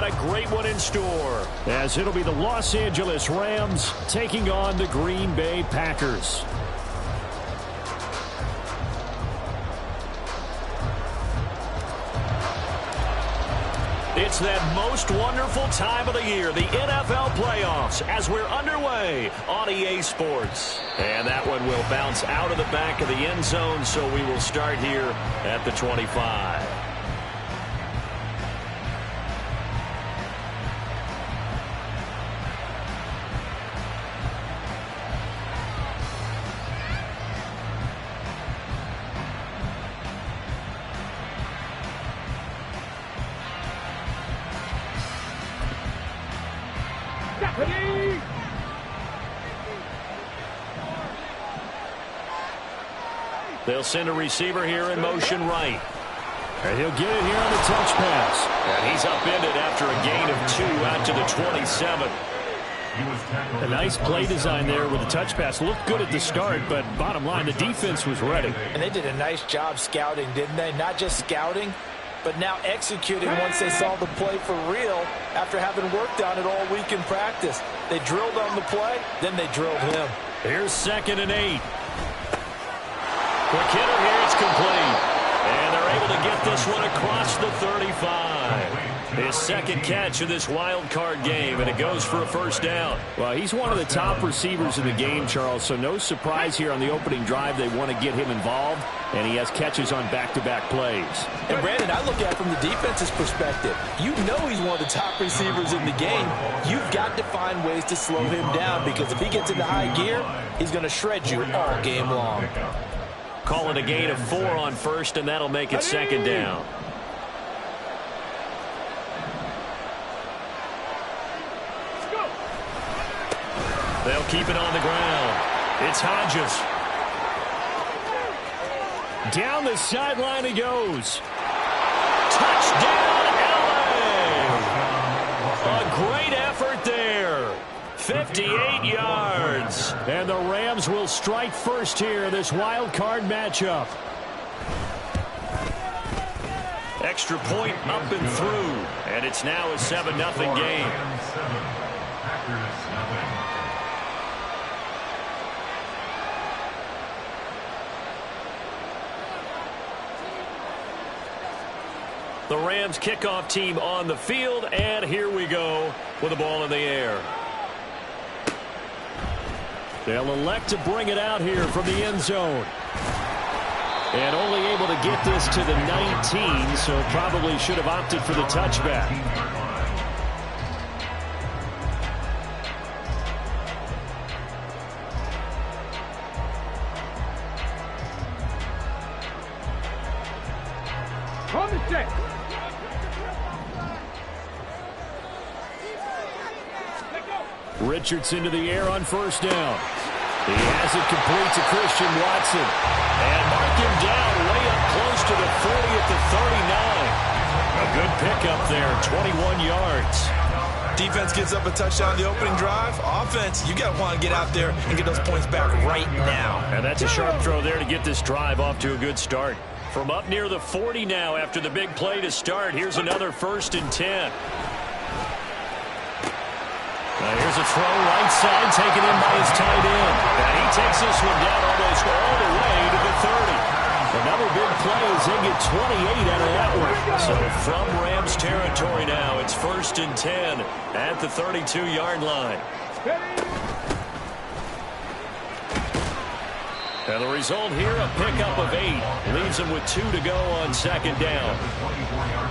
got a great one in store, as it'll be the Los Angeles Rams taking on the Green Bay Packers. It's that most wonderful time of the year, the NFL playoffs, as we're underway on EA Sports. And that one will bounce out of the back of the end zone, so we will start here at the 25. They'll send a receiver here in motion right. And he'll get it here on the touch pass. And he's upended after a gain of 2 out to the 27. A nice play design there with the touch pass. Looked good at the start, but bottom line, the defense was ready. And they did a nice job scouting, didn't they? Not just scouting, but now executing once they saw the play for real after having worked on it all week in practice. They drilled on the play, then they drilled him. Here's 2nd and 8. Quick hitter here, it's complete. And they're able to get this one across the 35. His second catch of this wild card game, and it goes for a first down. Well, he's one of the top receivers in the game, Charles, so no surprise here on the opening drive. They want to get him involved, and he has catches on back-to-back plays. And, Brandon, I look at it from the defense's perspective. You know he's one of the top receivers in the game. You've got to find ways to slow him down, because if he gets into high gear, he's going to shred you all game long. Call it a gain of 4 on first, and that'll make it 2nd down. They'll keep it on the ground. It's Hodges. Down the sideline he goes. Touchdown, LA! A great effort there. 58 yards. And the Rams will strike first here in this wild card matchup. Extra point up and through. And it's now a 7-0 game. The Rams kickoff team on the field, and here we go with the ball in the air. They'll elect to bring it out here from the end zone. And only able to get this to the 19, so probably should have opted for the touchback. Richardson to the air on first down. He has it complete to Christian Watson. And mark him down way up close to the 40 at the 39. A good pickup there, 21 yards. Defense gives up a touchdown the opening drive. Offense, you got to want to get out there and get those points back right now. And that's a sharp throw there to get this drive off to a good start. From up near the 40 now after the big play to start. Here's another 1st and 10. Here's a throw right side taken in by his tight end. And he takes this one down almost all the way to the 30. Another big play as they get 28 out of that one. So from Rams territory now, it's 1st and 10 at the 32-yard line. And the result here, a pickup of 8. Leaves him with 2 to go on 2nd down.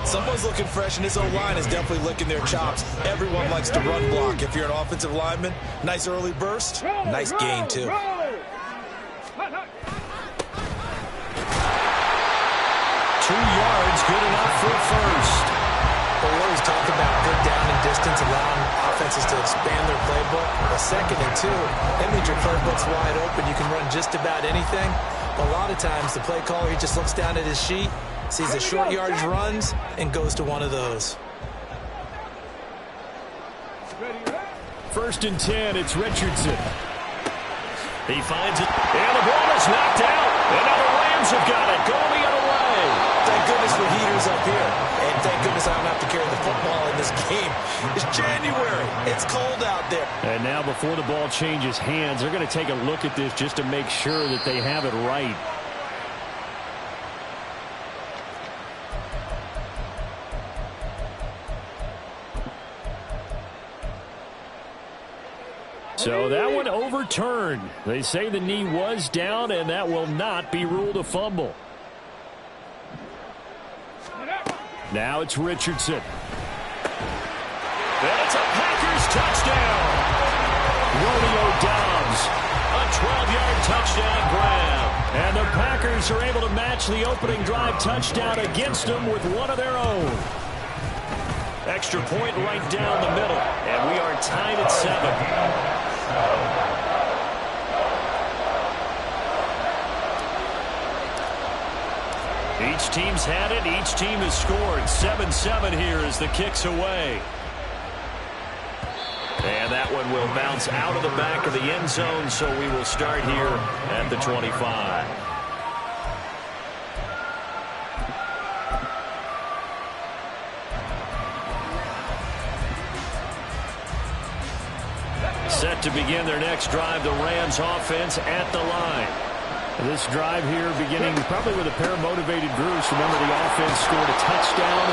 Someone's looking fresh, and his O-line is definitely licking their chops. Everyone likes to run block. If you're an offensive lineman, nice early burst, nice gain, too. 2 yards, good enough for first. But we always talk about good down and distance, allowing offenses to expand their playbook. A 2nd and 2, that means your playbook's wide open. You can run just about anything. But a lot of times, the play caller, he just looks down at his sheet, sees the short yardage runs, and goes to one of those. 1st and 10, it's Richardson. He finds it, and the ball is knocked out. And now the Rams have got it, going the other way. Thank goodness is for heaters up here. And thank goodness I don't have to carry the football in this game. It's January. It's cold out there. And now before the ball changes hands, they're going to take a look at this just to make sure that they have it right. So that one overturned. They say the knee was down, and that will not be ruled a fumble. Now it's Richardson. That's a Packers touchdown. Romeo Doubs, a 12-yard touchdown grab. And the Packers are able to match the opening drive touchdown against them with one of their own. Extra point right down the middle, and we are tied at 7. Each team's had it. Each team has scored. 7-7 here as the kick's away. And that one will bounce out of the back of the end zone, so we will start here at the 25. Set to begin their next drive, the Rams offense at the line. This drive here beginning probably with a pair of motivated groups. Remember, the offense scored a touchdown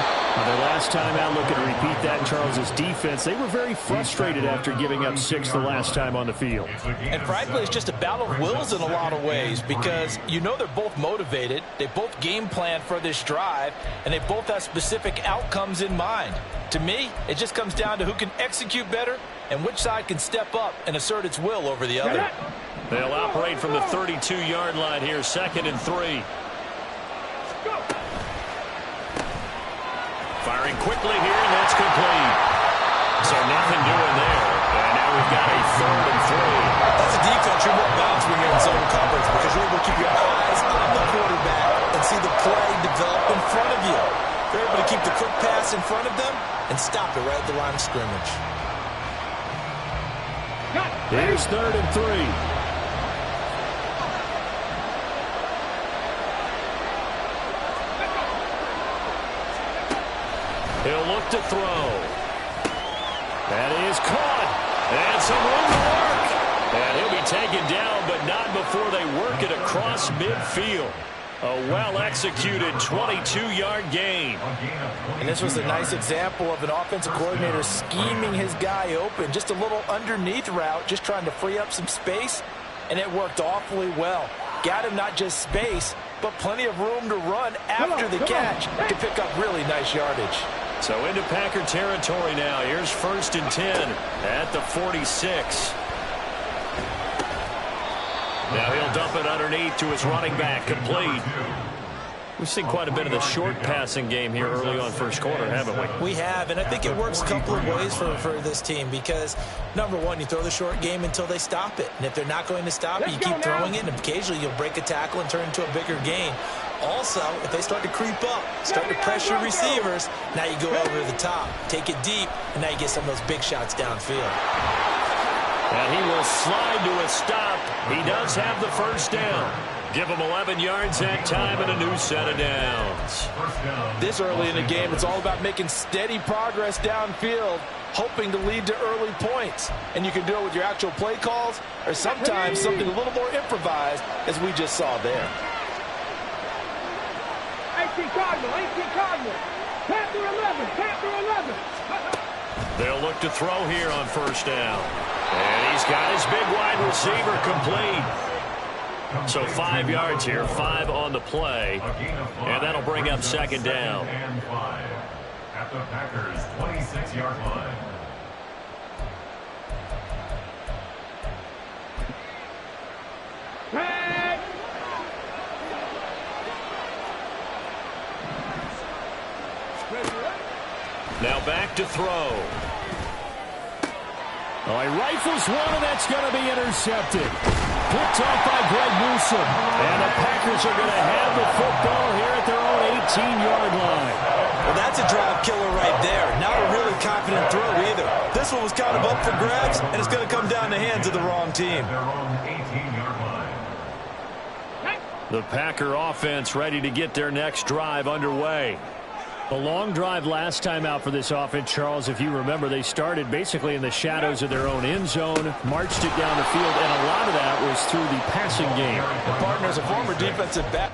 their last time out. Look at repeat that. Charles's defense, they were very frustrated after giving up 6 the last time on the field. And frankly, it's just a battle of wills in a lot of ways, because you know they're both motivated. They both game plan for this drive, and they both have specific outcomes in mind. To me, it just comes down to who can execute better and which side can step up and assert its will over the other. They'll operate from the 32-yard line here, 2nd and 3. Firing quickly here, and that's complete. So nothing doing there. And now we've got a 3rd and 3. That's a defense you're more balanced when you're in zone coverage, because you're able to keep your eyes on the quarterback and see the play develop in front of you. You're able to keep the quick pass in front of them and stop it right at the line of scrimmage. Here's 3rd and 3. He'll look to throw. That is caught. And some room to work. And he'll be taken down, but not before they work it across midfield. A well-executed 22-yard gain. And this was a nice example of an offensive coordinator scheming his guy open. Just a little underneath route, just trying to free up some space, and it worked awfully well. Got him not just space, but plenty of room to run after the catch to pick up really nice yardage. So into Packer territory now. Here's 1st and 10 at the 46. Now he'll dump it underneath to his running back, complete. We've seen quite a bit of the short passing game here early on first quarter, haven't we? We have, and I think it works a couple of ways for this team, because, number one, you throw the short game until they stop it. And if they're not going to stop it, you keep throwing it, and occasionally you'll break a tackle and turn into a bigger gain. Also, if they start to creep up, start to pressure receivers, now you go over the top, take it deep, and now you get some of those big shots downfield. And he will slide to a stop. He does have the first down. Give him 11 yards that time and a new set of downs. This early in the game, it's all about making steady progress downfield, hoping to lead to early points. And you can do it with your actual play calls, or sometimes something a little more improvised, as we just saw there. 18 Cardinal. Panther 11. They'll look to throw here on first down. And he's got his big wide receiver complete. So 5 yards here, 5 on the play. And that'll bring up 2nd down. And 5 at the Packers' 26-yard line. Now back to throw. Oh, he rifles one, and that's going to be intercepted. Picked off by Greg Newsome. And the Packers are going to have the football here at their own 18-yard line. Well, that's a drive killer right there. Not a really confident throw either. This one was kind of up for grabs, and it's going to come down the hands of the wrong team. Their own 18-yard line. The Packer offense ready to get their next drive underway. A long drive last time out for this offense, Charles. If you remember, they started basically in the shadows of their own end zone, marched it down the field, and a lot of that was through the passing game. The partner's a former defensive back.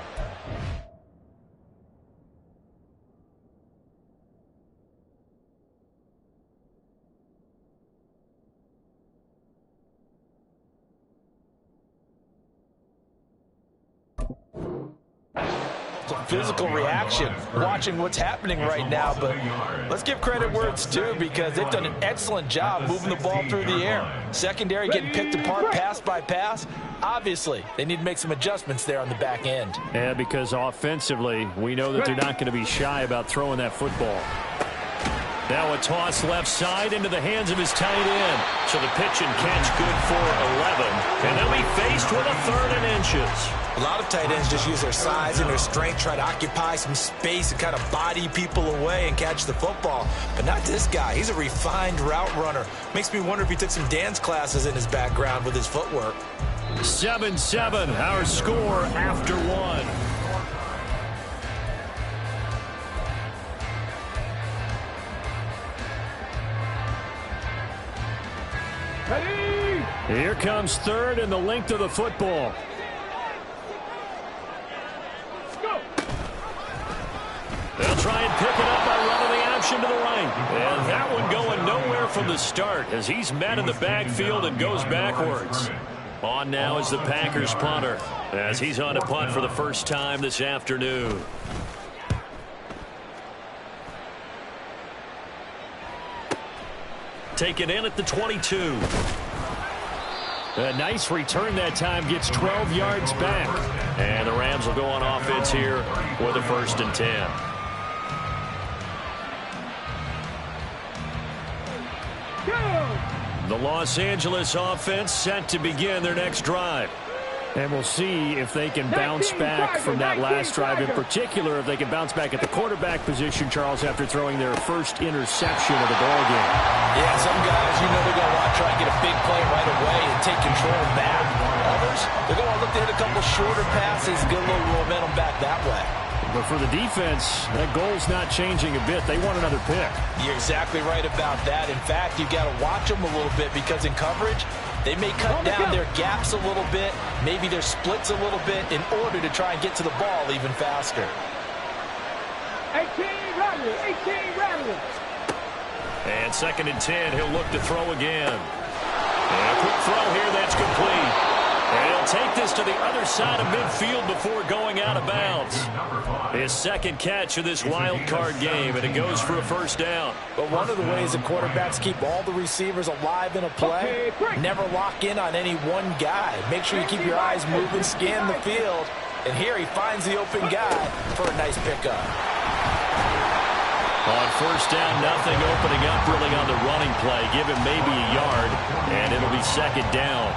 Physical reaction watching what's happening right now, but let's give credit where it's due because they've done an excellent job moving the ball through the air. Secondary getting picked apart pass by pass. Obviously, they need to make some adjustments there on the back end. Yeah, because offensively, we know that they're not going to be shy about throwing that football. Now a toss left side into the hands of his tight end. So the pitch and catch good for 11. And they'll be faced with a 3rd and inches. A lot of tight ends just use their size and their strength, try to occupy some space and kind of body people away and catch the football. But not this guy. He's a refined route runner. Makes me wonder if he took some dance classes in his background with his footwork. 7-7, our score after 1. Ready? Here comes 3rd and the length of the football. Go. They'll try and pick it up by running the option to the right. And that one going nowhere from the start as he's met in the backfield and goes backwards. On now is the Packers punter as he's on to punt for the first time this afternoon. Taken in at the 22. A nice return that time, gets 12 yards back. And the Rams will go on offense here with a 1st and 10. Go. The Los Angeles offense set to begin their next drive. And we'll see if they can bounce back from that last drive, in particular if they can bounce back at the quarterback position, Charles, after throwing their first interception of the ball game. Yeah, some guys, you know, they're going to want to try and get a big play right away and take control back. Others, they're going to look to hit a couple shorter passes, get a little momentum back that way. But for the defense, that goal's not changing a bit. They want another pick. You're exactly right about that. In fact, you've got to watch them a little bit because in coverage, they may cut down their gaps a little bit, maybe their splits a little bit in order to try and get to the ball even faster. 18 rattlers, 18 rattlers. And 2nd and 10, he'll look to throw again. And a quick throw here, that's complete. And he'll take this to the other side of midfield before going out of bounds. His 2nd catch of this wild card game, and it goes for a 1st down. But one of the ways that quarterbacks keep all the receivers alive in a play, never lock in on any one guy. Make sure you keep your eyes moving, scan the field. And here he finds the open guy for a nice pickup. On 1st down, nothing opening up really on the running play. Give him maybe a yard, and it'll be 2nd down.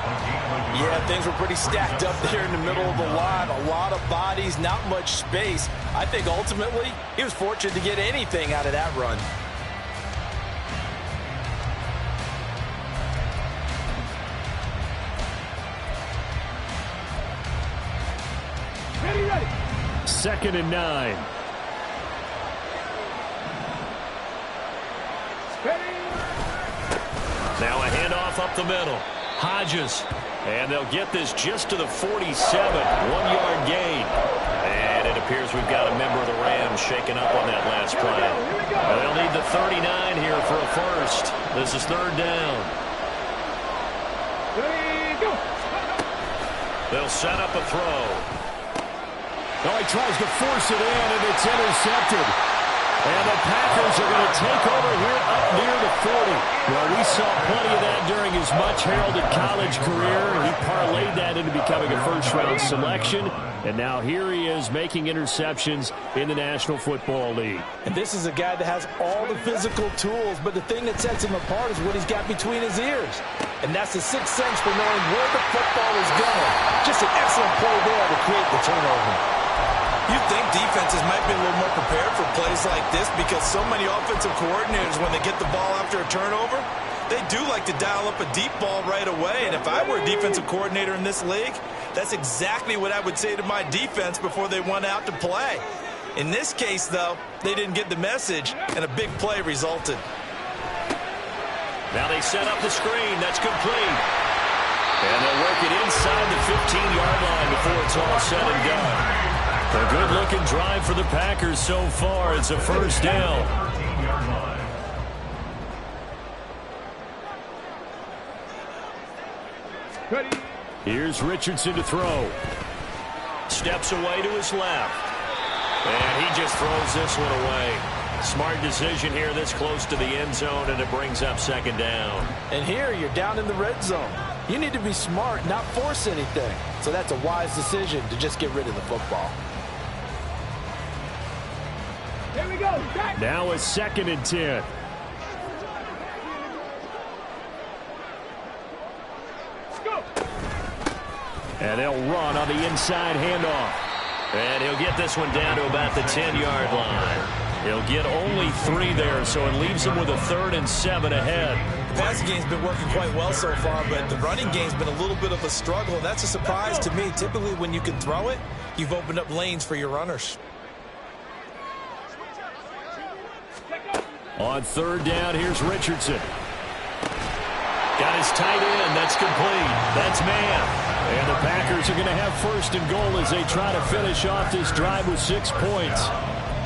Yeah, things were pretty stacked up there in the middle of the line. A lot of bodies, not much space. I think ultimately he was fortunate to get anything out of that run. Ready, ready. 2nd and 9. Ready. Now a handoff up the middle. Hodges. And they'll get this just to the 47. 1-yard gain. And it appears we've got a member of the Rams shaken up on that last play. They'll need the 39 here for a 1st. This is 3rd down. Ready, go. They'll set up a throw. Oh, he tries to force it in, and it's intercepted. And the Packers are going to take over here up near the 40. Well, we saw plenty of that during his much-heralded college career. He parlayed that into becoming a first-round selection. And now here he is making interceptions in the National Football League. And this is a guy that has all the physical tools, but the thing that sets him apart is what he's got between his ears. And that's the sixth sense for knowing where the football is going. Just an excellent play there to create the turnover. You'd think defenses might be a little more prepared for plays like this because so many offensive coordinators, when they get the ball after a turnover, They do like to dial up a deep ball right away, and if I were a defensive coordinator in this league, that's exactly what I would say to my defense before they went out to play. In this case, though, they didn't get the message, and a big play resulted. Now they set up the screen. That's complete. And they'll work it inside the 15-yard line before it's all said and done. A good-looking drive for the Packers so far. It's a first down. Ready. Here's Richardson to throw. Steps away to his left. And he just throws this one away. Smart decision here this close to the end zone, and it brings up second down. And here you're down in the red zone. You need to be smart, not force anything. So that's a wise decision to just get rid of the football. Here we go. Back. Now a 2nd and 10. Let's go. And they'll run on the inside handoff. And he'll get this one down to about the 10-yard line. He'll get only 3 there, so it leaves him with a 3rd and 7 ahead. The passing game's been working quite well so far, but the running game's been a little bit of a struggle, and that's a surprise to me. Typically, when you can throw it, you've opened up lanes for your runners. On 3rd down, here's Richardson. Got his tight end. That's complete. That's man. And the Packers are going to have 1st and goal as they try to finish off this drive with 6 points.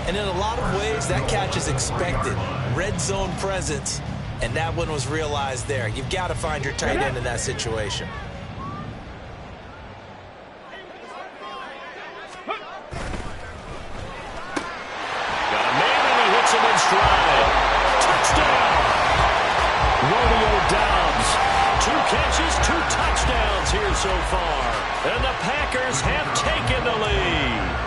And in a lot of ways, that catch is expected. Red zone presence, and that one was realized there. You've got to find your tight end in that situation. Got a man, and he hits him in stride. Touchdown! Romeo Doubs. 2 catches, 2 touchdowns here so far. And the Packers have taken the lead.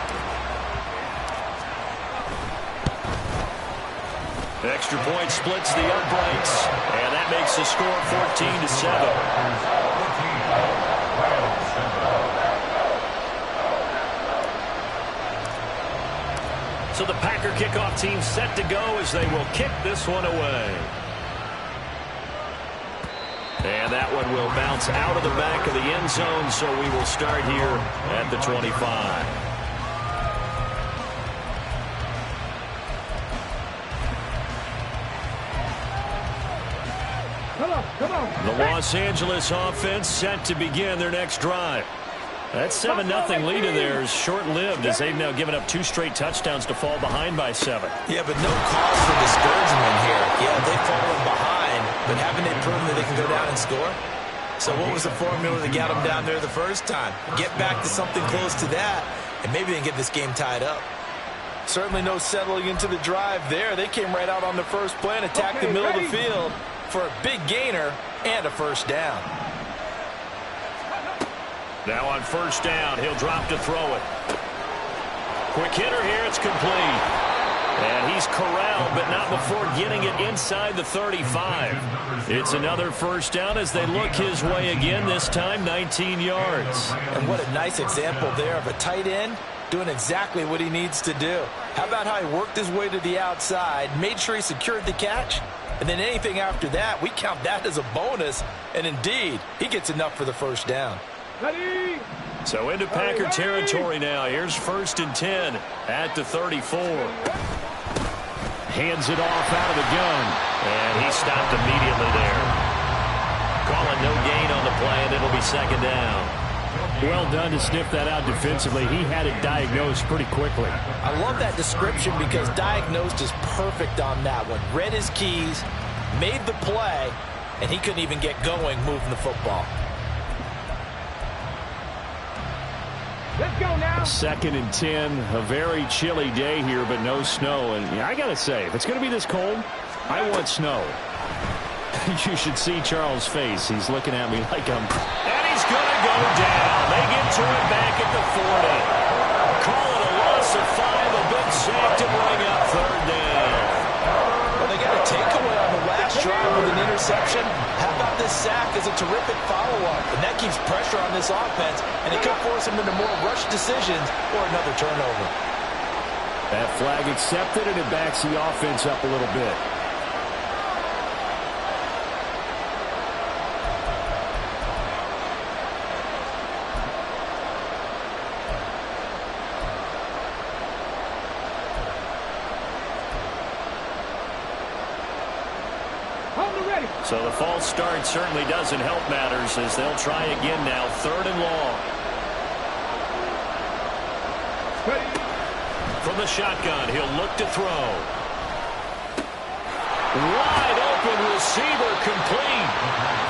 Extra point splits the uprights, and that makes the score 14-7. So the Packer kickoff team set to go as they will kick this one away. And that one will bounce out of the back of the end zone, so we will start here at the 25. Come on. The Los Angeles offense set to begin their next drive. That 7-0 lead of theirs short-lived as they've now given up 2 straight touchdowns to fall behind by 7. Yeah, but no cause for discouragement here. Yeah, they've fallen behind, but haven't they proven that they can go down and score? So what was the formula that got them down there the first time? Get back to something close to that, and maybe they can get this game tied up. Certainly no settling into the drive there. They came right out on the first play and attacked the middle of the field for a big gainer and a first down. Now on first down, he'll drop to throw it. Quick hitter here, it's complete. And he's corralled, but not before getting it inside the 35. It's another first down as they look his way again, this time 19 yards. And what a nice example there of a tight end doing exactly what he needs to do. How about how he worked his way to the outside, made sure he secured the catch, and then anything after that, we count that as a bonus. And indeed, he gets enough for the first down. Ready. So into Packer territory now. Here's 1st and 10 at the 34. Hands it off out of the gun. And he stopped immediately there. Calling no gain on the play, and it'll be 2nd down. Well done to sniff that out defensively. He had it diagnosed pretty quickly. I love that description because diagnosed is perfect on that one. Read his keys, made the play, and he couldn't even get going moving the football. Let's go now. 2nd and 10. A very chilly day here, but no snow. And I got to say, if it's going to be this cold, I want snow. You should see Charles' face. He's looking at me like I'm... And he's going to go down. They get to it back at the 40. Call it a loss of 5. A big sack to bring up 3rd down. Well, they got a takeaway on the last drive with an interception. How about this sack as a terrific follow-up? And that keeps pressure on this offense, and it could force them into more rushed decisions or another turnover. That flag accepted, and it backs the offense up a little bit. So the false start certainly doesn't help matters as they'll try again now, 3rd and long. From the shotgun, he'll look to throw. Wide open receiver, complete.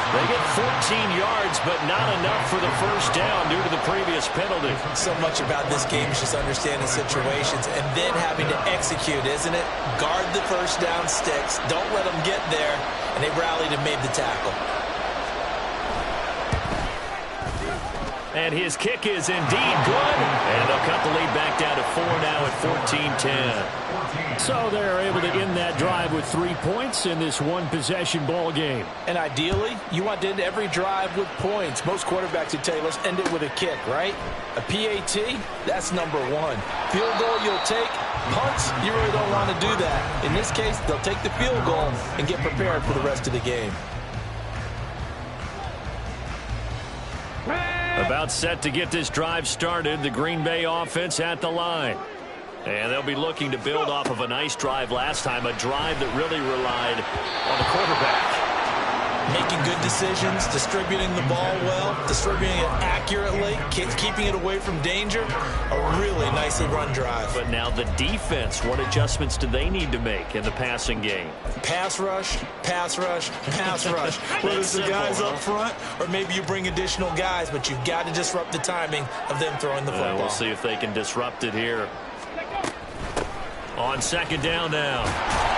They get 14 yards, but not enough for the first down due to the previous penalty. So much about this game is just understanding situations and then having to execute, isn't it? Guard the first down sticks. Don't let them get there. And they rallied and made the tackle. And his kick is indeed good. And they'll cut the lead back down to 4 now at 14-10. So they're able to end that drive with 3 points in this one-possession ball game. And ideally, you want to end every drive with points. Most quarterbacks would tell you, let's end it with a kick, right? A PAT, that's number 1. Field goal you'll take. Punts, you really don't want to do that. In this case, they'll take the field goal and get prepared for the rest of the game. About set to get this drive started, the Green Bay offense at the line. And they'll be looking to build off of a nice drive last time, a drive that really relied on the quarterback. Making good decisions, distributing the ball well, distributing it accurately, keeping it away from danger. A really nicely run drive. But now the defense, what adjustments do they need to make in the passing game? Pass rush, pass rush, pass rush. Whether it's the guys up front or maybe you bring additional guys, but you've got to disrupt the timing of them throwing the football. We'll see if they can disrupt it here. On 2nd down now.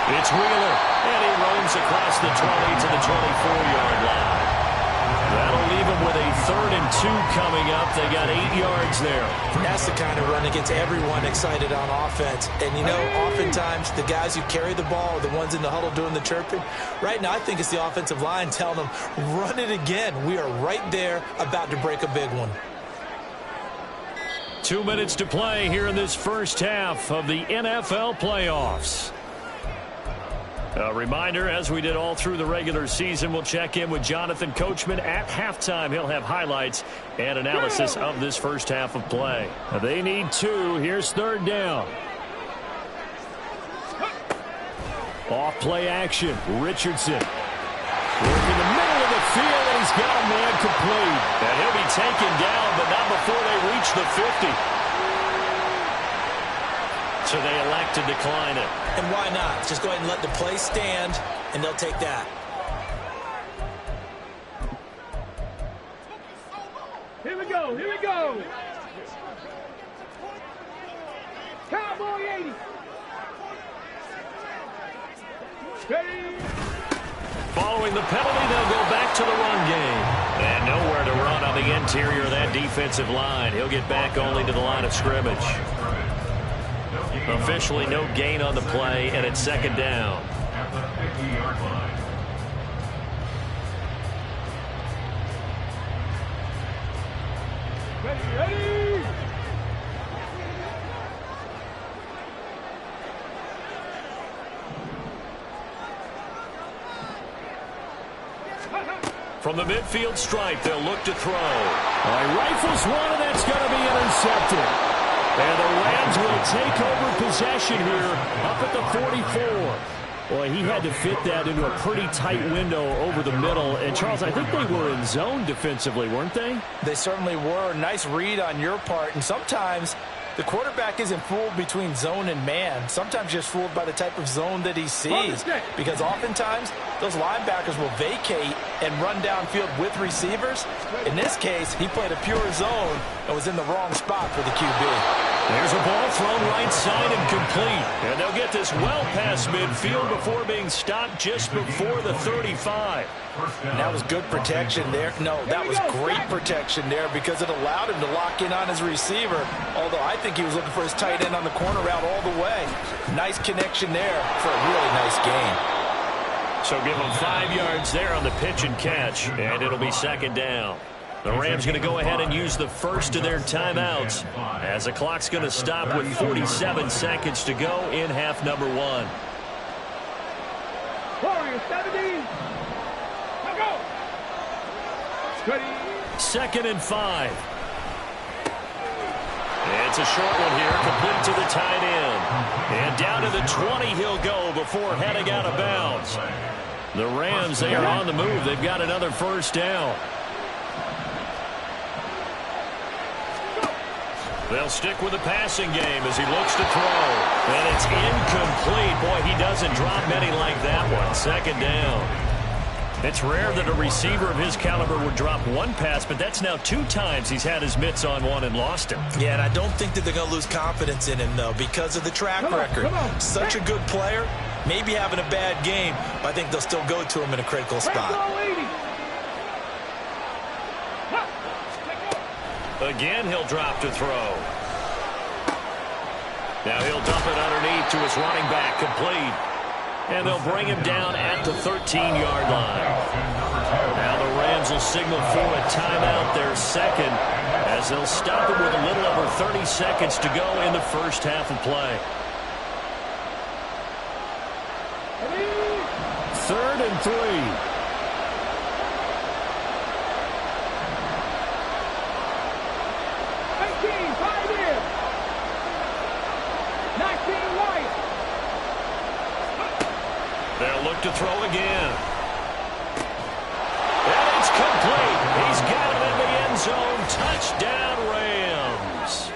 It's Wheeler, and he roams across the 20 to the 24-yard line. That'll leave them with a 3rd and 2 coming up. They got 8 yards there. That's the kind of run that gets everyone excited on offense. And, you know, oftentimes the guys who carry the ball are the ones in the huddle doing the chirping. Right now, I think it's the offensive line telling them, run it again. We are right there about to break a big one. 2 minutes to play here in this first half of the NFL playoffs. A reminder, as we did all through the regular season, we'll check in with Jonathan Coachman at halftime. He'll have highlights and analysis of this first half of play. They need 2. Here's 3rd down. Off play action. Richardson. Working the middle of the field, and he's got a man complete. And he'll be taken down, but not before they reach the 50. So they elect to decline it. And why not? Just go ahead and let the play stand, and they'll take that. Here we go. Here we go. Cowboy 80. Ready. Following the penalty, they'll go back to the run game. And nowhere to run on the interior of that defensive line. He'll get back only to the line of scrimmage. Officially no gain on the play, and it's 2nd down. At the 50-yard line. Ready. From the midfield stripe, they'll look to throw. Rifles one, and that's going to be intercepted. And the Rams will take over possession here up at the 44. Boy, he had to fit that into a pretty tight window over the middle. And, Charles, I think they were in zone defensively, weren't they? They certainly were. Nice read on your part. And sometimes the quarterback isn't fooled between zone and man. Sometimes just fooled by the type of zone that he sees. Because oftentimes those linebackers will vacate and run downfield with receivers. In this case, he played a pure zone and was in the wrong spot for the QB. There's a ball thrown right side and complete. And they'll get this well past midfield before being stopped just before the 35. And that was good protection there. No, that was great protection there because it allowed him to lock in on his receiver. Although I think he was looking for his tight end on the corner route all the way. Nice connection there for a really nice game. So give them 5 yards there on the pitch and catch, and it'll be 2nd down. The Rams going to go ahead and use the first of their timeouts as the clock's going to stop with 47 seconds to go in half number 1. Warriors 70. Go. Ready. 2nd and 5. It's a short one here, complete to the tight end. And down to the 20 he'll go before heading out of bounds. The Rams, they are on the move. They've got another first down. They'll stick with the passing game as he looks to throw. And it's incomplete. Boy, he doesn't drop many like that one. Second down. It's rare that a receiver of his caliber would drop one pass, but that's now 2 times he's had his mitts on one and lost him. Yeah, and I don't think that they're going to lose confidence in him, though, because of the track record. Such a good player, maybe having a bad game, but I think they'll still go to him in a critical spot. Again, he'll drop to throw. Now he'll dump it underneath to his running back, complete. And they'll bring him down at the 13-yard line. Now the Rams will signal for a timeout, their second, as they'll stop it with a little over 30 seconds to go in the first half of play. 3rd and 3. They'll look to throw again. And it's complete. He's got it in the end zone. Touchdown, Rams.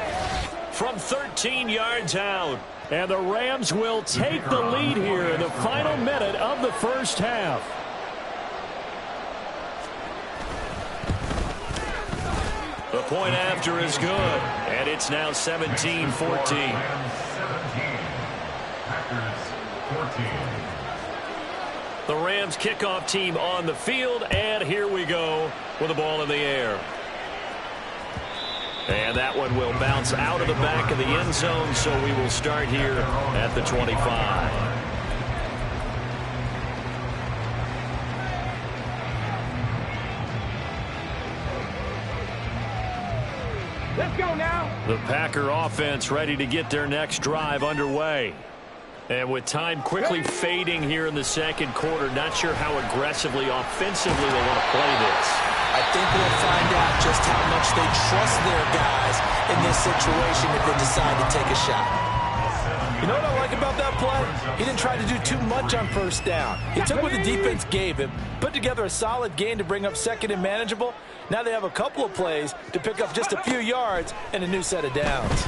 From 13 yards out. And the Rams will take the lead here in the final minute of the first half. The point after is good. And it's now 17-14. Packers 14. The Rams kickoff team on the field, and here we go with the ball in the air. And that one will bounce out of the back of the end zone, so we will start here at the 25. Let's go now. The Packer offense ready to get their next drive underway. And with time quickly fading here in the second quarter, not sure how aggressively, offensively they want to play this. I think we'll find out just how much they trust their guys in this situation if they decide to take a shot. You know what I like about that play? He didn't try to do too much on first down. He took what the defense gave him, put together a solid gain to bring up second and manageable. Now they have a couple of plays to pick up just a few yards and a new set of downs.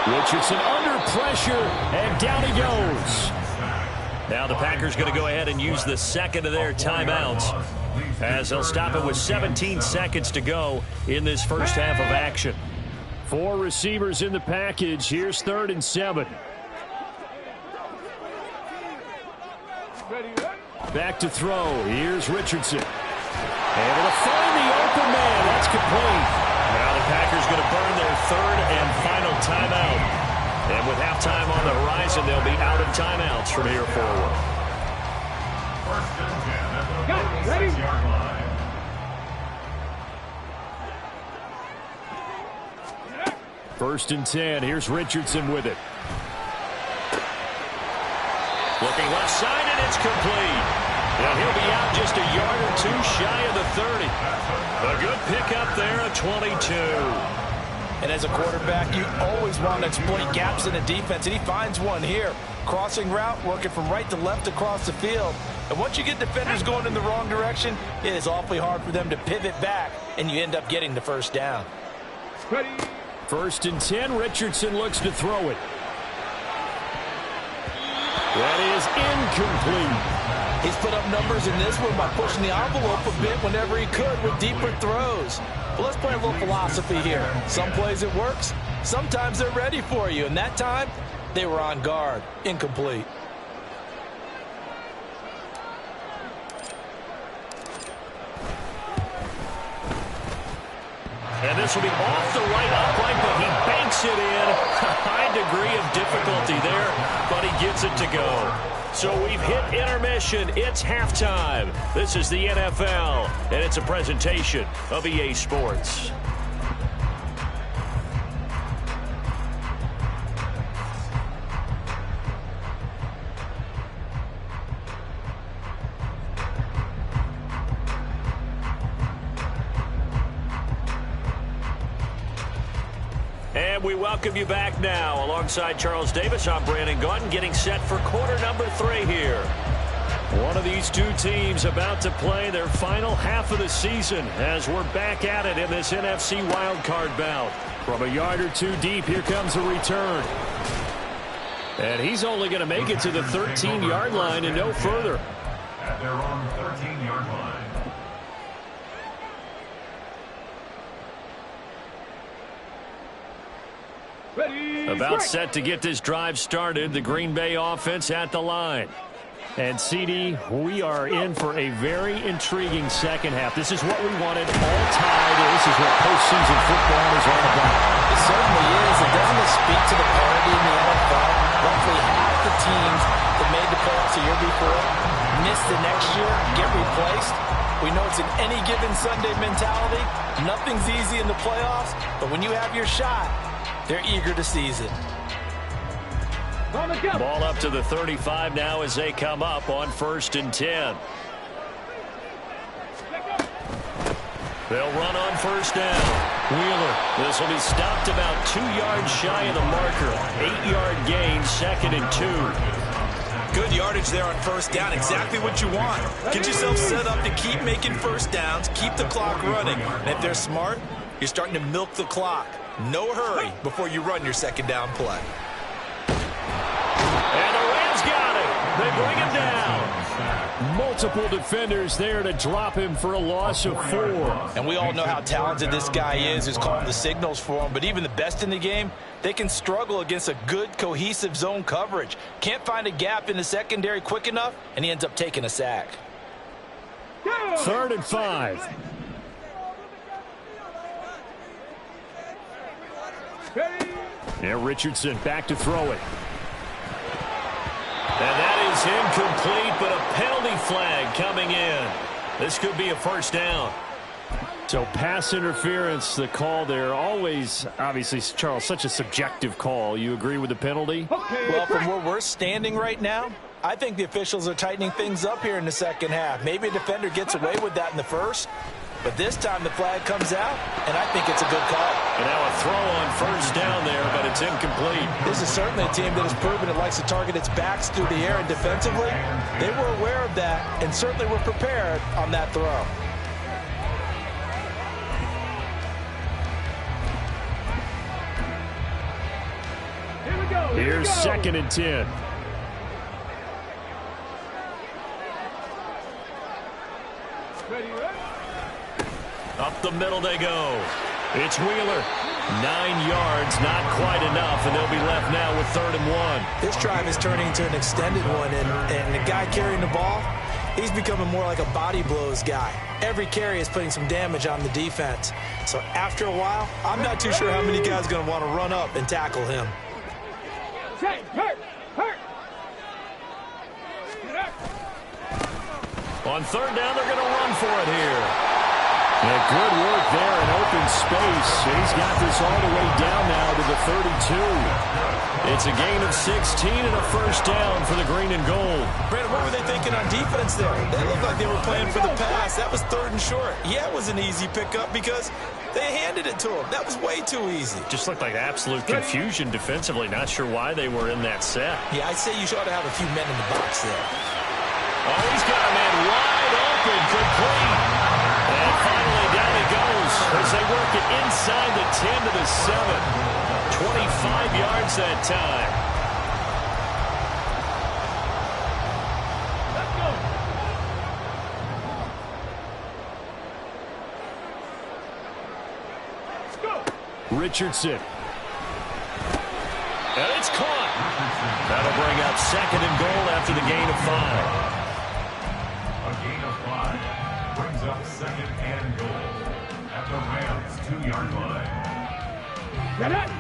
Richardson under pressure, and down he goes. Now the Packers going to go ahead and use the second of their timeouts, as they'll stop it with 17 seconds to go in this first half of action. 4 receivers in the package. Here's 3rd and 7. Back to throw. Here's Richardson. Able to find the open man. That's complete. Now the Packers going to burn their 3rd and final timeout. And with halftime on the horizon, they'll be out of timeouts from here forward. 1st and 10 at the 6-yard line. First and 10. Here's Richardson with it. Looking left side, and it's complete. Now he'll be out just a yard or 2 shy of the 30. A good pickup there at 22. And as a quarterback, you always want to exploit gaps in the defense, and he finds one here. Crossing route, working from right to left across the field. And once you get defenders going in the wrong direction, it is awfully hard for them to pivot back, and you end up getting the first down. Ready. 1st and 10. Richardson looks to throw it. That is incomplete. He's put up numbers in this one by pushing the envelope a bit whenever he could with deeper throws. But let's play a little philosophy here. Some plays it works, sometimes they're ready for you, and that time they were on guard. Incomplete. And this will be off the right upright, but he banks it in. A high degree of difficulty there, but he gets it to go. So we've hit intermission. It's halftime. This is the NFL, and it's a presentation of EA Sports. And we welcome you back now. Alongside Charles Davis, I'm Brandon Gaudin, getting set for quarter number 3 here. One of these two teams about to play their final half of the season as we're back at it in this NFC wildcard bout. From a yard or two deep, here comes a return. And he's only going to make it to the 13-yard line and no further. At their own 13-yard line. About set to get this drive started. The Green Bay offense at the line. And, CD, we are in for a very intriguing second half. This is what we wanted all tied. This is what postseason football is all about. It certainly is. It doesn't speak to the parity in the NFL. Roughly half the teams that made the playoffs the year before miss the next year, get replaced. We know it's an any given Sunday mentality. Nothing's easy in the playoffs, but when you have your shot, they're eager to seize it. Ball up to the 35 now as they come up on 1st and 10. They'll run on 1st down. Wheeler. This will be stopped about 2 yards shy of the marker. 8-yard gain, 2nd and 2. Good yardage there on 1st down. Exactly what you want. Get yourself set up to keep making 1st downs, keep the clock running. And if they're smart, you're starting to milk the clock. No hurry before you run your 2nd down play. And the Rams got it. They bring him down. Multiple defenders there to drop him for a loss of 4. And we all know how talented this guy is who's calling the signals for him. But even the best in the game, they can struggle against a good, cohesive zone coverage. Can't find a gap in the secondary quick enough, and he ends up taking a sack. 3rd and 5. And Richardson back to throw it. And that is incomplete, but a penalty flag coming in. This could be a 1st down. So pass interference, the call there. Always, obviously, Charles, such a subjective call. You agree with the penalty? Well, from where we're standing right now, I think the officials are tightening things up here in the second half. Maybe a defender gets away with that in the first. But this time the flag comes out, and I think it's a good call. And now a throw on 1st down there, but it's incomplete. This is certainly a team that has proven it likes to target its backs through the air and defensively. They were aware of that and certainly were prepared on that throw. Here's 2nd and 10. Up the middle they go. It's Wheeler. 9 yards, not quite enough, and they'll be left now with 3rd and 1. This drive is turning into an extended one, and the guy carrying the ball, he's becoming more like a body blows guy. Every carry is putting some damage on the defense. So after a while, I'm not too sure how many guys are going to want to run up and tackle him. On 3rd down, they're going to run for it here. And good work there in open space. He's got this all the way down now to the 32. It's a gain of 16 and a 1st down for the green and gold. Brandon, what were they thinking on defense there? They looked like they were playing for the pass. That was 3rd and short. Yeah, it was an easy pickup because they handed it to him. That was way too easy. Just looked like absolute confusion defensively. Not sure why they were in that set. Yeah, I'd say you ought to have a few men in the box there. Oh, he's got a man wide open, complete. And finally down he goes as they work it inside the 10 to the 7. 25 yards that time. Let's go. Richardson. And it's caught. That'll bring up 2nd and goal after the gain of 5. A gain of 5 brings up 2nd and goal at the Rams' 2-yard line. Get it!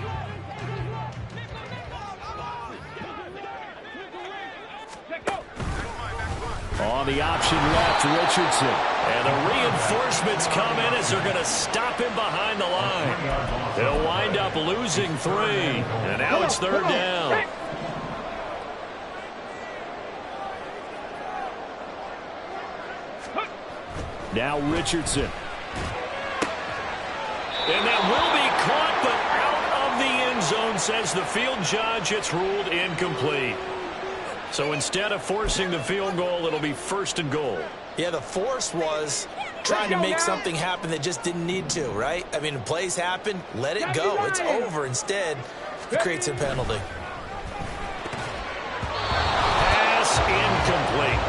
On the option left, Richardson. And the reinforcements come in as they're going to stop him behind the line. They'll wind up losing 3. And now it's 3rd down. Now Richardson. And that will be caught, but out of the end zone, says the field judge. It's ruled incomplete. So instead of forcing the field goal, it'll be 1st and goal. Yeah, the force was trying to make something happen that just didn't need to, right? I mean, plays happen, let it go. It's over. Instead, it creates a penalty. Pass incomplete.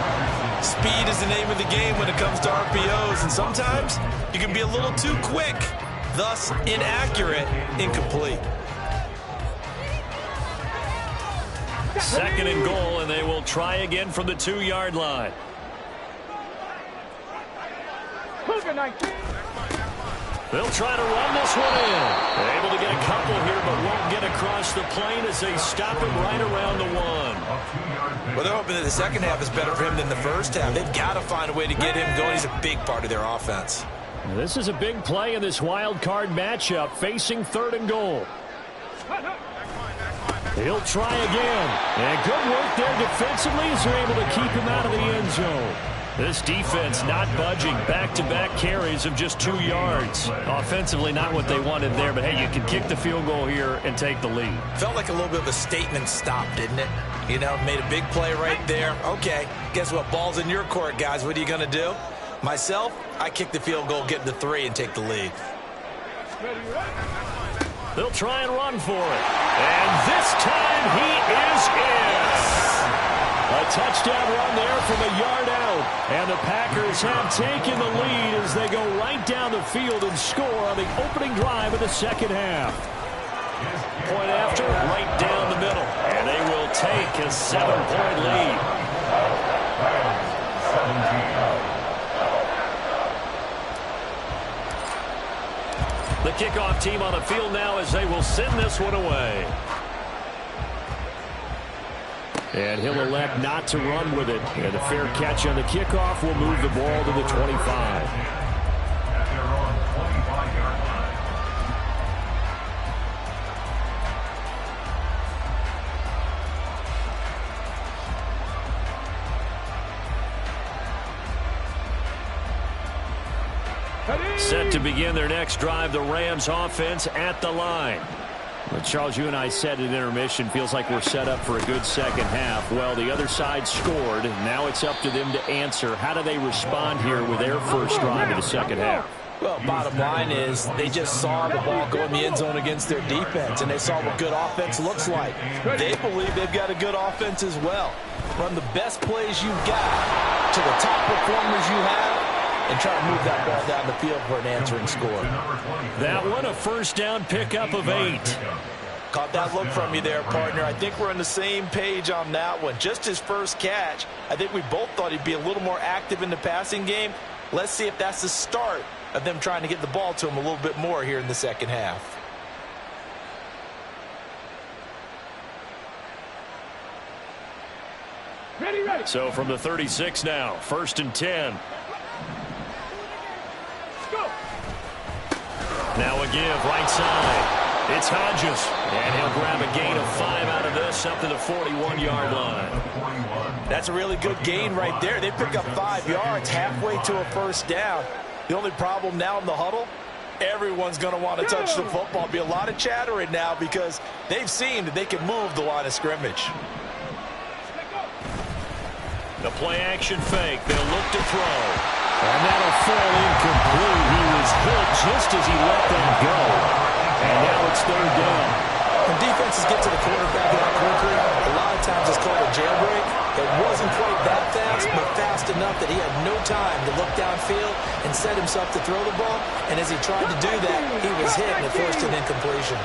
Speed is the name of the game when it comes to RPOs, and sometimes you can be a little too quick, thus inaccurate, incomplete. 2nd and goal, and they will try again from the 2-yard line. They'll try to run this one in. They're able to get a couple here, but won't get across the plane as they stop him right around the 1. Well, they're hoping that the second half is better for him than the first half. They've got to find a way to get him going. He's a big part of their offense. This is a big play in this wild card matchup, facing 3rd and goal. He'll try again. And good work there defensively as they're able to keep him out of the end zone. This defense not budging. Back-to-back carries of just 2 yards. Offensively, not what they wanted there, but hey, you can kick the field goal here and take the lead. Felt like a little bit of a statement stop, didn't it? You know, made a big play right there. Okay, guess what? Ball's in your court, guys. What are you going to do? Myself, I kick the field goal, get the 3, and take the lead. They'll try and run for it. And this time he is in. A touchdown run there from a yard out. And the Packers have taken the lead as they go right down the field and score on the opening drive of the second half. Point after, right down the middle. And they will take a 7-point lead. The kickoff team on the field now as they will send this one away. And he'll elect not to run with it. And a fair catch on the kickoff will move the ball to the 25. At their own 25-yard line. Set to begin their next drive, the Rams offense at the line. Well, Charles, you and I said at intermission, feels like we're set up for a good second half. Well, the other side scored. Now it's up to them to answer. How do they respond here with their first drive of the second half? Well, bottom line is they just saw the ball go in the end zone against their defense, and they saw what good offense looks like. They believe they've got a good offense as well. Run the best plays you've got to the top performers you have, and try to move that ball down the field for an answering score. That one, a first down pickup of 8. Caught that look from you there, partner. I think we're on the same page on that one. Just his first catch, I think we both thought he'd be a little more active in the passing game. Let's see if that's the start of them trying to get the ball to him a little bit more here in the second half. Ready. So from the 36 now, 1st and 10. Now a give, right side. It's Hodges, and he'll grab a gain of 5 out of this up to the 41-yard line. That's a really good gain right there. They pick up 5 yards halfway to a first down. The only problem now in the huddle, everyone's going to want to touch the football. Be a lot of chattering now because they've seen that they can move the line of scrimmage. The play action fake. They'll look to throw. And that'll fall incomplete. He was hit just as he let that go. And now it's 3rd down. When defenses get to the quarterback that quickly, a lot of times it's called a jailbreak. It wasn't quite that fast, but fast enough that he had no time to look downfield and set himself to throw the ball. And as he tried to do that, he was hit and it forced an incompletion.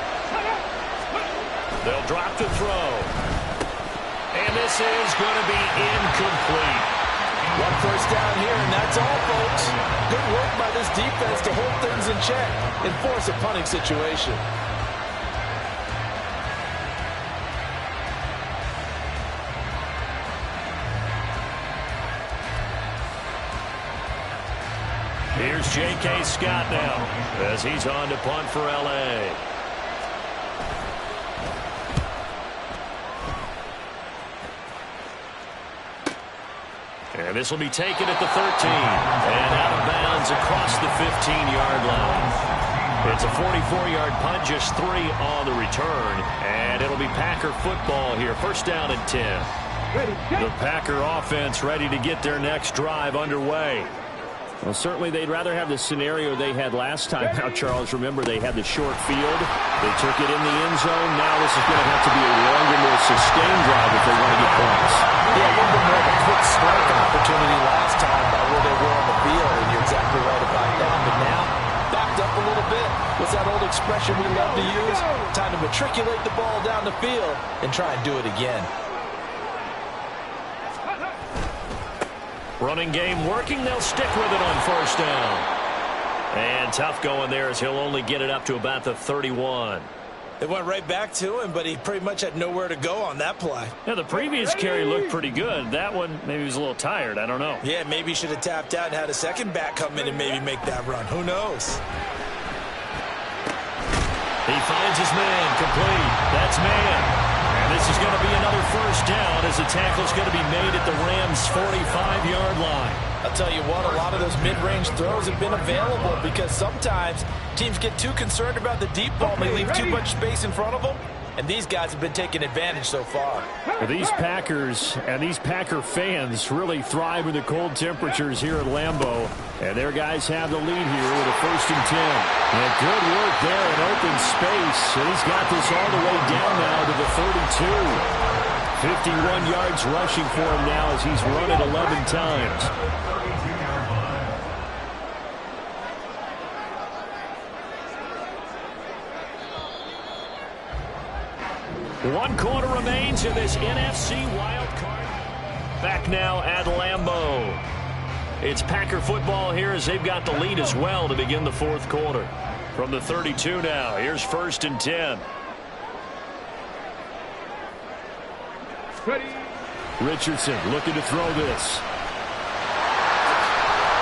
They'll drop the throw. And this is going to be incomplete. One first down here, and that's all, folks. Good work by this defense to hold things in check and force a punting situation. Here's J.K. Scott now as he's on to punt for L.A. And this will be taken at the 13. And out of bounds across the 15-yard line. It's a 44-yard punt, just 3 on the return. And it'll be Packer football here. First down and 10. The Packer offense ready to get their next drive underway. Well, certainly they'd rather have the scenario they had last time. Now, Charles, remember they had the short field. They took it in the end zone. Now this is going to have to be a longer, more sustained drive if they want to get points. Yeah, a little bit more of a quick strike opportunity last time by where they were on the field, and you're exactly right about that. But now, backed up a little bit. What's that old expression we love to use? Time to matriculate the ball down the field and try and do it again. Running game working. They'll stick with it on first down. And tough going there as he'll only get it up to about the 31. They went right back to him, but he pretty much had nowhere to go on that play. Yeah, the previous carry looked pretty good. That one, maybe he was a little tired. I don't know. Yeah, maybe he should have tapped out and had a second back come in and maybe make that run. Who knows? He finds his man complete. That's man. And this is going to be another first down as the tackle's going to be made at the Rams' 45-yard line. I'll tell you what, a lot of those mid-range throws have been available because sometimes teams get too concerned about the deep ball and they leave too much space in front of them. And these guys have been taking advantage so far. Well, these Packers and these Packer fans really thrive in the cold temperatures here at Lambeau. And their guys have the lead here with a 1st and 10. And good work there in open space. And he's got this all the way down now to the 32. 51 yards rushing for him now as he's run it 11 times. One quarter remains in this NFC wild card. Back now at Lambeau. It's Packer football here as they've got the lead as well to begin the 4th quarter. From the 32 now, here's 1st and 10. Ready. Richardson looking to throw this.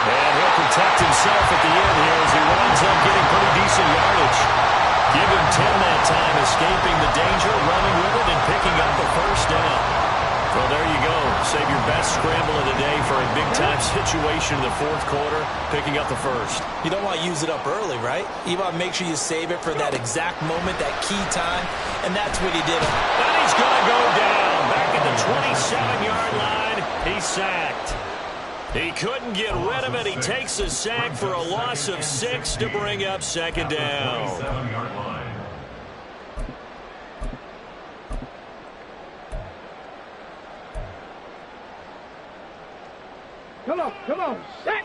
And he'll protect himself at the end here as he winds up getting pretty decent yardage. Give him 10 that time, escaping the danger, running with it, and picking up a first down. Well, there you go. Save your best scramble of the day for a big-time situation in the 4th quarter, picking up the first. You don't want to use it up early, right? You want to make sure you save it for that exact moment, that key time, and that's what he did. And he's going to go down back at the 27-yard line. He's sacked. He couldn't get rid of it. He takes a sack for a loss of 6 to bring up 2nd down. 27-yard line. Come on, set.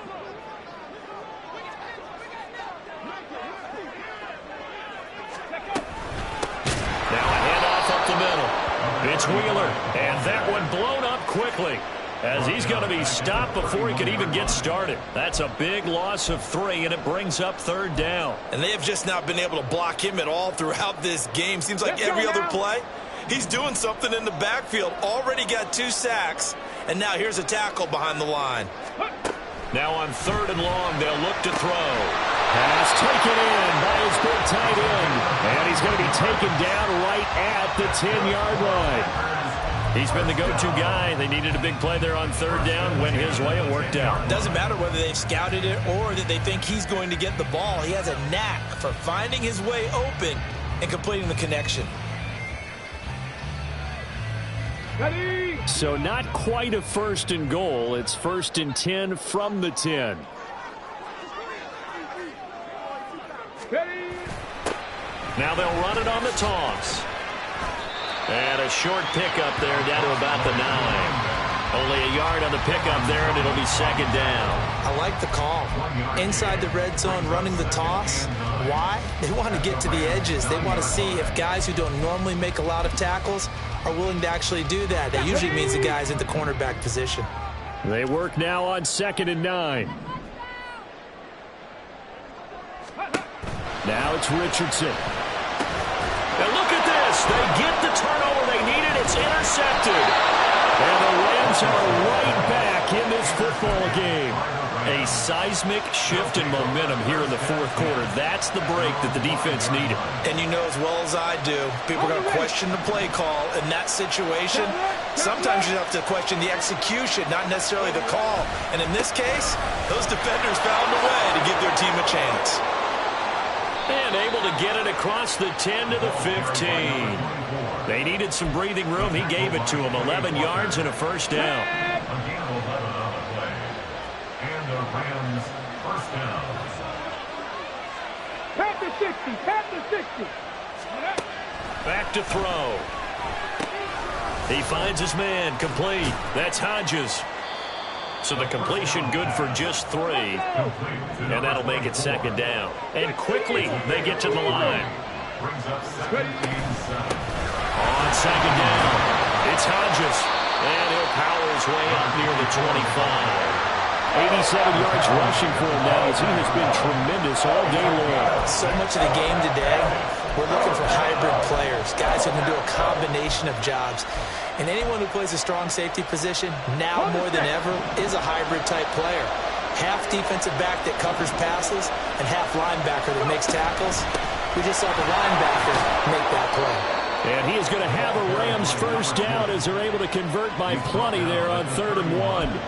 Now a handoff up the middle. It's Wheeler, and that one blown up quickly as he's going to be stopped before he could even get started. That's a big loss of 3, and it brings up 3rd down. And they have just not been able to block him at all throughout this game. Seems like every other play, he's doing something in the backfield. Already got 2 sacks, and now here's a tackle behind the line. Now on 3rd and long, they'll look to throw. Pass taken in by his big tight end. And he's going to be taken down right at the 10-yard line. He's been the go-to guy. They needed a big play there on 3rd down. Went his way. It worked out. Doesn't matter whether they've scouted it or that they think he's going to get the ball. He has a knack for finding his way open and completing the connection. Ready. So not quite a 1st and goal. It's 1st and 10 from the 10. Ready. Now they'll run it on the toss. And a short pickup there down to about the 9. Only a yard on the pickup there, and it'll be 2nd down. I like the call. Inside the red zone, running the toss. Why? They want to get to the edges. They want to see if guys who don't normally make a lot of tackles are willing to actually do that. That usually means the guy's at the cornerback position. They work now on 2nd and 9. Now it's Richardson. And look at this. They get the turnover they needed. It's intercepted. And the Rams are right back in this football game. A seismic shift in momentum here in the 4th quarter. That's the break that the defense needed. And you know as well as I do, people are going to question the play call in that situation. Sometimes you have to question the execution, not necessarily the call. And in this case, those defenders found a way to give their team a chance. And able to get it across the 10 to the 15. They needed some breathing room. He gave it to them. 11 yards and a first down. A gain of 11 on the play. And the Rams first down. Pat the 60. Pat the 60. Back to throw. He finds his man, complete. That's Hodges. So the completion good for just 3. And that'll make it second down. And quickly they get to the line. Brings up 17-7. On second down, it's Hodges. And he'll power his way up near the 25. 87 yards rushing for him now as he has been tremendous all day long. So much of the game today, we're looking for hybrid players, guys who can do a combination of jobs. And anyone who plays a strong safety position, now more than ever, is a hybrid-type player. Half defensive back that covers passes and half linebacker that makes tackles. We just saw the linebacker make that play. And he is going to have a Rams first down as they're able to convert by plenty there on 3rd and 1.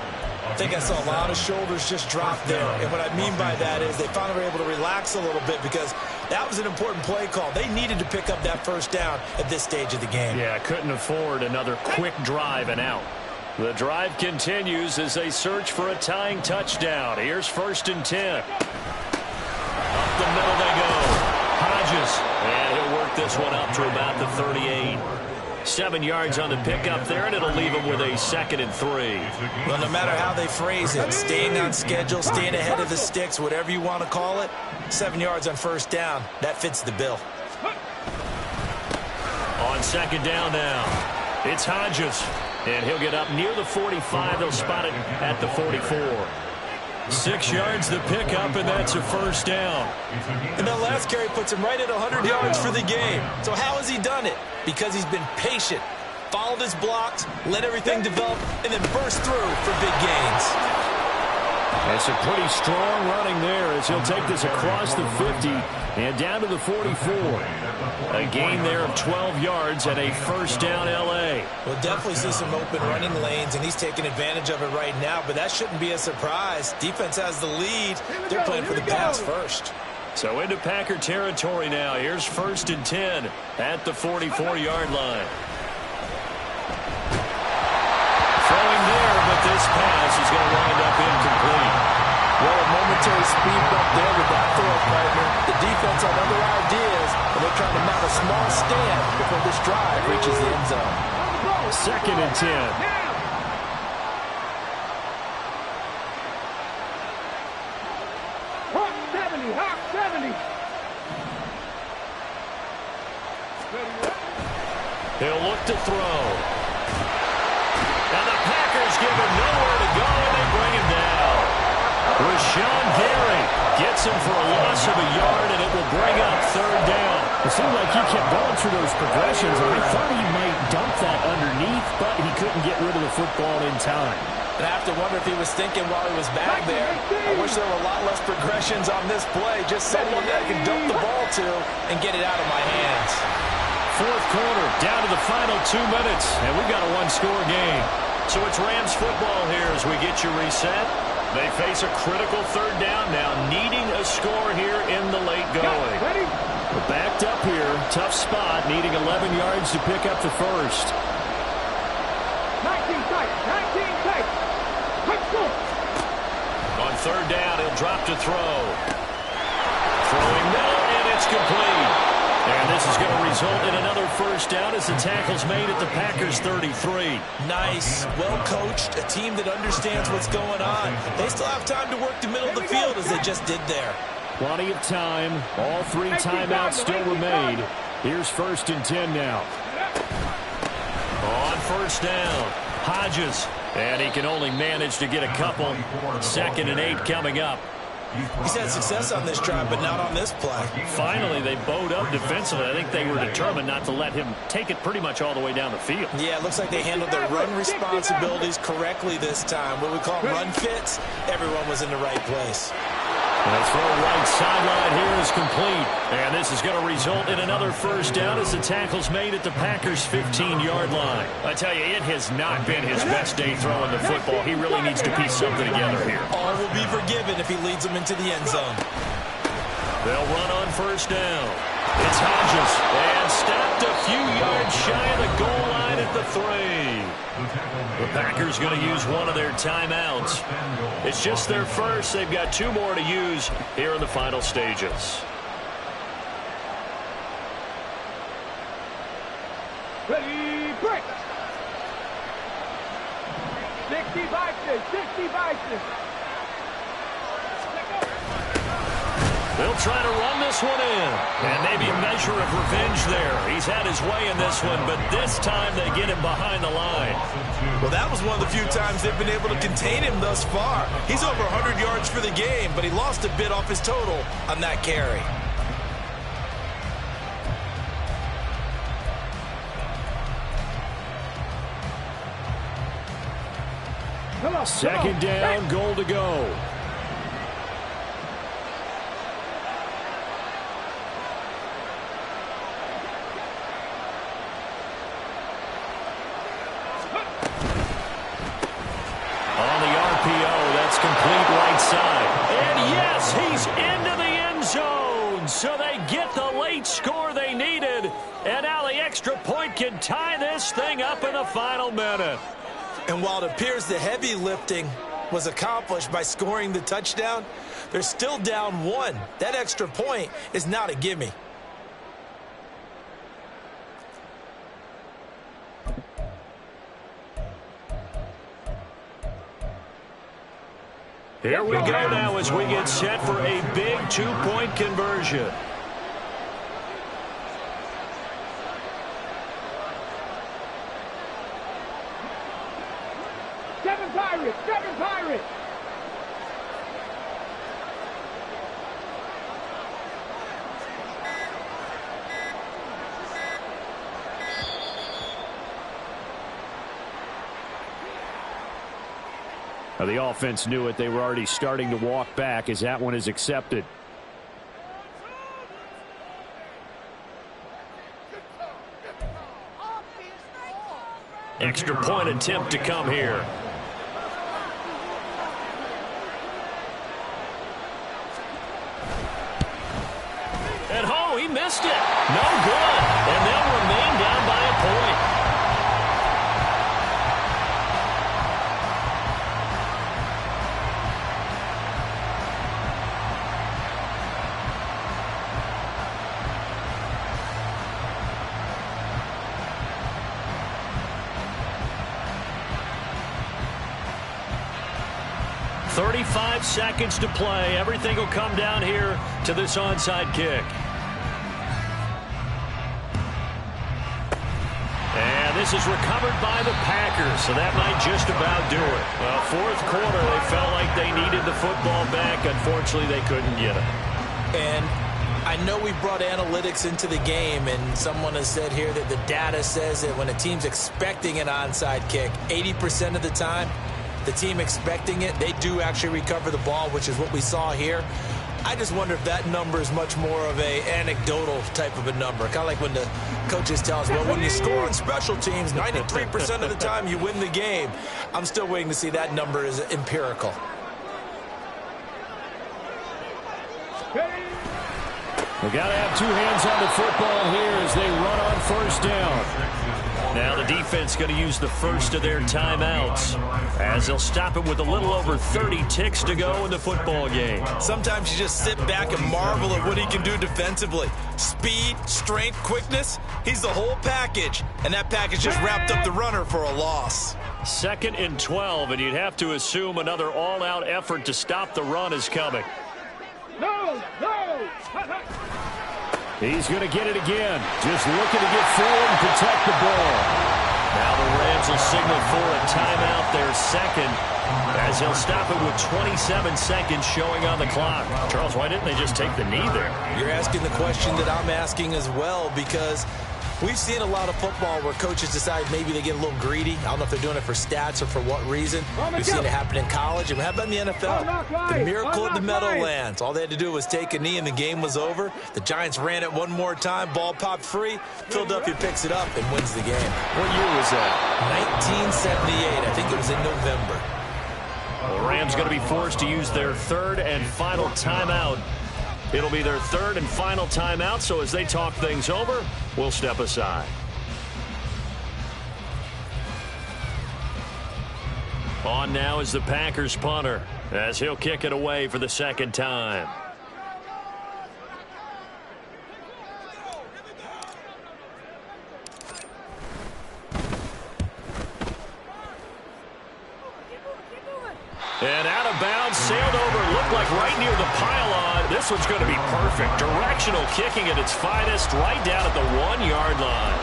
I think I saw a lot of shoulders just drop there. And what I mean by that is they finally were able to relax a little bit because that was an important play call. They needed to pick up that first down at this stage of the game. Yeah, couldn't afford another quick drive and out. The drive continues as they search for a tying touchdown. Here's 1st and 10. Up the middle they go. Hodges. And he'll work this one up to about the 38. 7 yards on the pickup there, and it'll leave him with a 2nd and 3. Well, no matter how they phrase it, staying on schedule, staying ahead of the sticks, whatever you want to call it, 7 yards on first down, that fits the bill. On second down now, it's Hodges, and he'll get up near the 45. They'll spot it at the 44. 6 yards the pickup, and that's a first down. And that last carry puts him right at 100 yards for the game. So how has he done it? Because he's been patient, followed his blocks, let everything develop, and then burst through for big gains. It's a pretty strong running there as he'll take this across the 50 and down to the 44. A gain there of 12 yards and a first down L.A. We'll definitely see some open running lanes, and he's taking advantage of it right now, but that shouldn't be a surprise. Defense has the lead. They're playing for the pass first. So into Packer territory now. Here's 1st and 10 at the 44-yard line. Throwing there, but this pass is going to wind up incomplete. Well, a momentary speed bump there with that throw, partner. The defense had other ideas, and they're trying to mount a small stand before this drive reaches the end zone. 2nd and 10. Hawk 70. He'll look to throw. And the Packers give him nowhere to go, and they bring him down. Rashawn Gary gets him for a loss of a yard, and it will bring up 3rd down. It seemed like he kept going through those progressions, and I thought he might dump that underneath, but he couldn't get rid of the football in time. And I have to wonder if he was thinking while he was back there, I wish there were a lot less progressions on this play. Just someone that I can dump the ball to and get it out of my hands. 4th quarter, down to the final 2 minutes, and we've got a one-score game. So it's Rams football here as we get you reset. They face a critical 3rd down now, needing a score here in the late going. We're backed up here, tough spot, needing 11 yards to pick up the first. 19 tight. On 3rd down, he'll drop to throw. Throwing middle, and it's complete. And this is going to result in another first down as the tackle's made at the Packers' 33. Nice, well-coached, a team that understands what's going on. They still have time to work the middle of the field as they just did there. Plenty of time. All 3 timeouts still remain. Here's 1st and 10 now. On 1st down, Hodges. And he can only manage to get a couple. 2nd and 8 coming up. He's had success on this drive, but not on this play. Finally, they bowed up defensively. I think they were determined not to let him take it pretty much all the way down the field. Yeah, it looks like they handled their run responsibilities correctly this time. What we call run fits, everyone was in the right place. The throw right sideline here is complete. And this is going to result in another first down as the tackle's made at the Packers' 15-yard line. I tell you, it has not been his best day throwing the football. He really needs to piece something together here. All will be forgiven if he leads them into the end zone. They'll run on first down. It's Hodges, and stopped a few yards shy of the goal line at the 3. The Packers going to use one of their timeouts. It's just their first. They've got 2 more to use here in the final stages. Ready, break. 60 Vikings, 60 Vikings. They'll try to run this one in. And maybe a measure of revenge there. He's had his way in this one, but this time they get him behind the line. Well, that was one of the few times they've been able to contain him thus far. He's over 100 yards for the game, but he lost a bit off his total on that carry. Second down, goal to go. On the RPO, that's complete right side. And yes, he's into the end zone. So they get the late score they needed. And now the extra point can tie this thing up in the final minute. And while it appears the heavy lifting was accomplished by scoring the touchdown, they're still down 1. That extra point is not a gimme. Here we go now as we get set for a big 2-point conversion. Seven Pirates, 7 Pirates. Now the offense knew it. They were already starting to walk back as that one is accepted. Extra point attempt to come here. And oh, he missed it. No good. And they'll remain down by a point. .35 seconds to play. Everything will come down here to this onside kick. And this is recovered by the Packers, so that might just about do it. Well, fourth quarter, they felt like they needed the football back. Unfortunately, they couldn't get it. And I know we brought analytics into the game, and someone has said here that the data says that when a team's expecting an onside kick, 80% of the time, the team expecting it, they do actually recover the ball, which is what we saw here. I just wonder if that number is much more of a anecdotal type of a number. Kind of like when the coaches tell us, well, when you score on special teams, 93% of the time you win the game. I'm still waiting to see that number is empirical. They got to have 2 hands on the football here as they run on first down. Now the defense going to use the first of their timeouts as they'll stop it with a little over 30 ticks to go in the football game. Sometimes you just sit back and marvel at what he can do defensively. Speed, strength, quickness, he's the whole package. And that package just wrapped up the runner for a loss. 2nd and 12, and you'd have to assume another all-out effort to stop the run is coming. No, no. He's going to get it again. Just looking to get forward and protect the ball. Now the Rams will signal for a timeout, their second, as they'll stop it with 27 seconds showing on the clock. Charles, why didn't they just take the knee there? You're asking the question that I'm asking as well, because we've seen a lot of football where coaches decide maybe they get a little greedy. I don't know if they're doing it for stats or for what reason. We've seen it happen in college, and how about in the NFL? The miracle of the Meadowlands. All they had to do was take a knee, and the game was over. The Giants ran it one more time. Ball popped free. Philadelphia picks it up and wins the game. What year was that? 1978. I think it was in November. The Rams going to be forced to use their 3rd and final timeout It'll be their third and final timeout, so as they talk things over, we'll step aside. On now is the Packers punter, as he'll kick it away for the second time. And out of bounds, sailed over, looked like right near the pylon. This one's going to be perfect. Directional kicking at its finest, right down at the 1-yard line.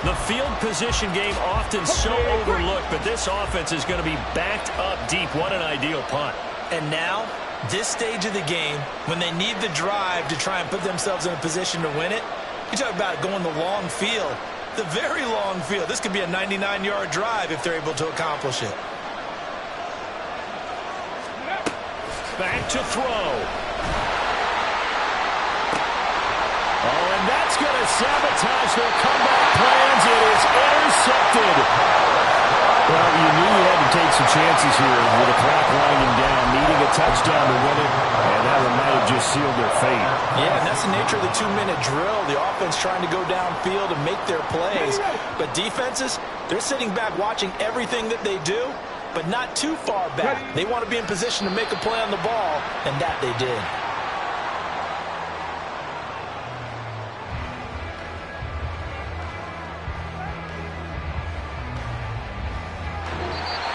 The field position game often so overlooked, but this offense is going to be backed up deep. What an ideal punt. And now, this stage of the game, when they need the drive to try and put themselves in a position to win it, you talk about going the long field, the very long field. This could be a 99-yard drive if they're able to accomplish it. Back to throw. Oh, and that's going to sabotage their comeback plans. It is intercepted. Well, you knew you had to take some chances here with the clock winding down, needing a touchdown to win it, and that one might have just sealed their fate. Yeah, and that's the nature of the 2-minute drill. The offense trying to go downfield and make their plays. But defenses, they're sitting back watching everything that they do, but not too far back. They want to be in position to make a play on the ball, and that they did.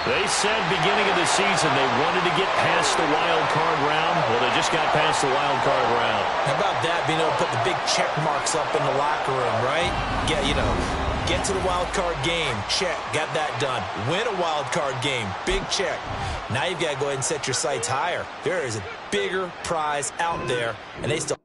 They said beginning of the season they wanted to get past the wild card round. Well, they just got past the wild card round. How about that, being able to put the big check marks up in the locker room, right? Yeah, you know, get to the wild card game, check, got that done. Win a wild card game, big check. Now you've got to go ahead and set your sights higher. There is a bigger prize out there, and they still